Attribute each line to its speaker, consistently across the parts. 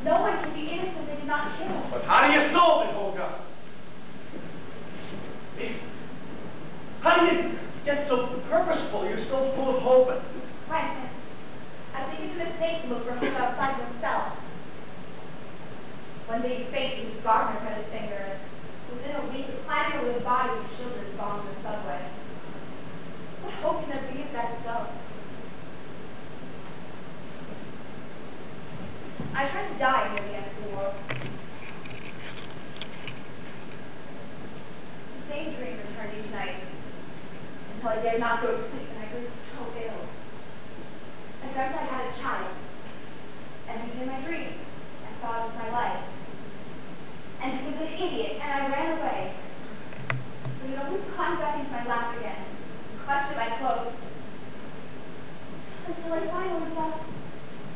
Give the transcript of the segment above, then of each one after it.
Speaker 1: No one can be innocent and not kill.
Speaker 2: But how do you solve it, Olga? How do you get so purposeful? You're so full of hope.
Speaker 1: Francis, I think it's a mistake to look for hope outside yourself. One day fate was Gardner cut his finger, and within a week the planning over the body of children bombed the subway. What hope can there be if that's so? I tried to die near the end of the world. The same dream returned each night, until I dared not go to sleep, and I grew so ill. I dreamt I had a child, and in my dream, I thought it was my life. And he was an idiot, and I ran away. But it always climbed back into my lap again, and clutched at my clothes. Until I finally thought,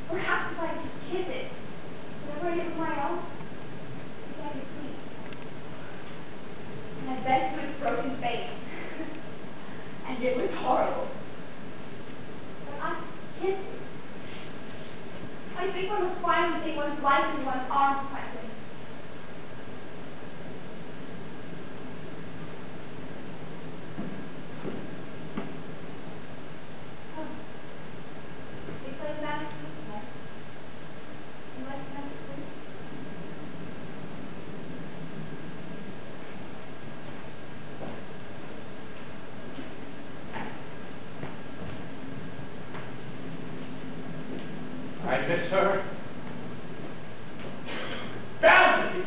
Speaker 1: perhaps if I just kiss it, whenever it was my own, maybe I could sleep. And I bent to its broken face. And it was horrible. But I kissed it. I think one must finally take one's life in one's arms, Francis.
Speaker 2: I miss her badly,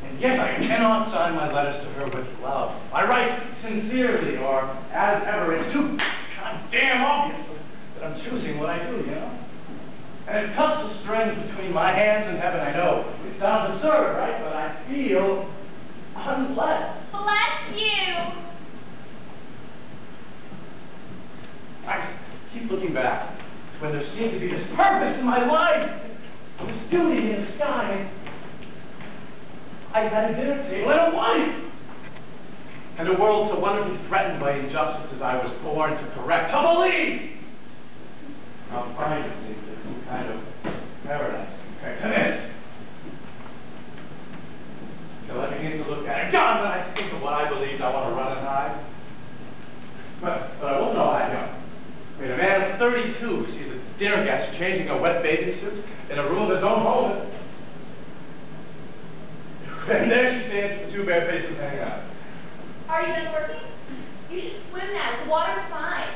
Speaker 2: and yet I cannot sign my letters to her with love. I write sincerely, or as ever. It's too goddamn obvious that I'm choosing what I do, you know? And it cuts the strings between my hands and heaven. I know it sounds absurd, right? But I feel unblessed.
Speaker 1: Bless you!
Speaker 2: I keep looking back when there seemed to be this purpose in my life, this duty in the sky. I had a dinner table and a wife, and a world so wonderfully threatened by injustices I was born to correct, to believe. How fine it seems that some kind of paradise compared to this. Till I begin to look at it. God, when I think of what I believed, I want to run and hide. But I won't know I don't. I mean, a man of 32 sees a dinner guest changing a wet bathing suit in a room of his own home. And there she stands with two bare faces hanging out.
Speaker 1: Are you done working? You should swim now. The water's fine.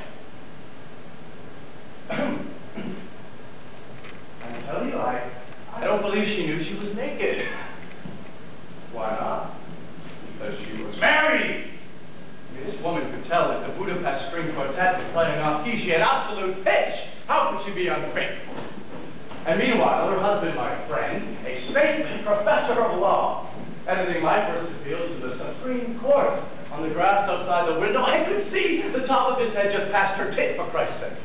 Speaker 2: I tell you, I don't believe she knew she was naked. Why not? Because she was married. I mean, this woman could tell that the Budapest String Quartet was playing off key. She had absolute pitch. How could she be unfaithful? And meanwhile, her husband, my friend, a stately professor of law, editing my first appeal to the Supreme Court. On the grass outside the window, I could see the top of his head just past her tit, for Christ's sake.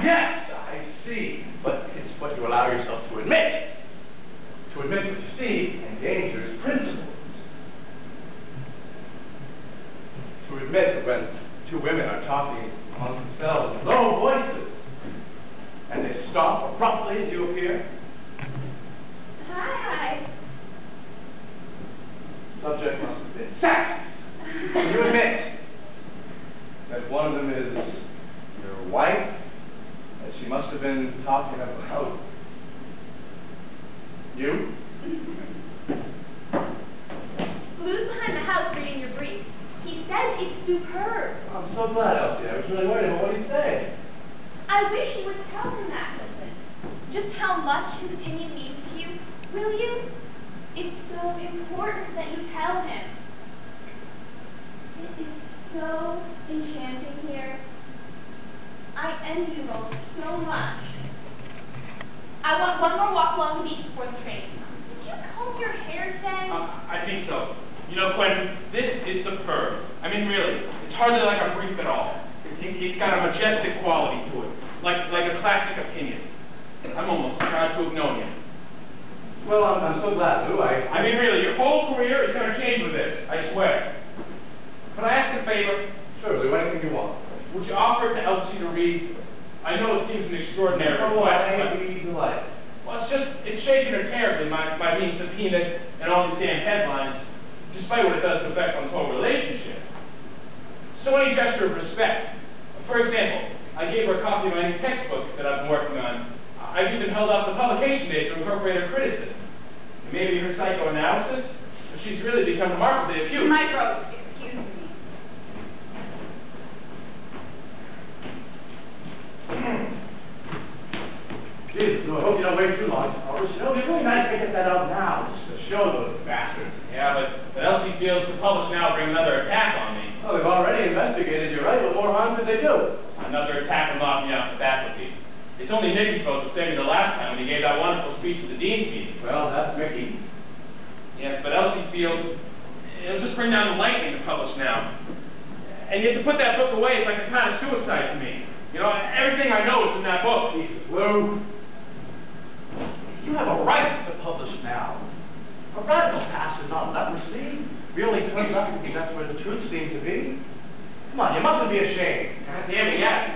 Speaker 2: Yes, I see. But it's what you allow yourself to admit. To admit what you see endangers principles. To admit that when two women are talking among themselves in low voices, and they stop abruptly as you appear.
Speaker 1: Hi.
Speaker 2: Subject must have been sex. Can you admit that one of them is your wife? That she must have been talking about you?
Speaker 1: Lou's behind the house reading your brief. He says it's superb.
Speaker 2: I'm so glad, Elsie. I was really worried about what he'd say.
Speaker 1: I wish you would tell him that, listen. Just how much his opinion means to you, will you? It's so important that you tell him. It is so enchanting here. I envy you both so much. I want one more walk along the beach before the train comes. Did you comb your hair today?
Speaker 3: I think so. You know, Quentin, this is superb. I mean, really, it's hardly like a brief at all. It's got a majestic quality to it, like a classic opinion. I'm almost proud to have known you.
Speaker 2: Well, I'm so glad, Lou.
Speaker 3: I mean, really, your whole career is going to change with this, I swear. Could I ask a favor?
Speaker 2: Sure, Lou, anything you want.
Speaker 3: Would you offer it to Elsie to read? I know it seems extraordinary
Speaker 2: For
Speaker 3: request.
Speaker 2: what?
Speaker 3: but-
Speaker 2: Read the light.
Speaker 3: Well, it's shaking her terribly by being subpoenaed and all these damn headlines, despite what it does to affect one's whole relationship. So any gesture of respect. For example, I gave her a copy of my new textbook that I've been working on. I've even held up the publication date to incorporate her criticism. And maybe her psychoanalysis, but she's really become remarkably acute.
Speaker 1: My throat, excuse me.
Speaker 2: Jesus, no, I hope you don't wait too long. Oh, it'd be really nice to get that out now, just to show those bastards.
Speaker 3: Yeah, but Elsie feels to publish now bring another attack on me.
Speaker 2: Well, they've already investigated, you're right. What more harm could they do?
Speaker 3: Another attack will knock me off the faculty. It's only Nicky's fault to save me the last time when he gave that wonderful speech at the dean's meeting.
Speaker 2: Well, that's Mickey.
Speaker 3: Yes, but Elsie feels it'll just bring down the lightning to publish now. And you have to put that book away. It's like a kind of suicide to me. You know, everything I know is in that book.
Speaker 2: Jesus, Lou. You have a right to publish now. A radical past is not leprosy. Really turns up because that's where the truth seems to be. Come on, you mustn't be ashamed.
Speaker 3: God damn it, yes.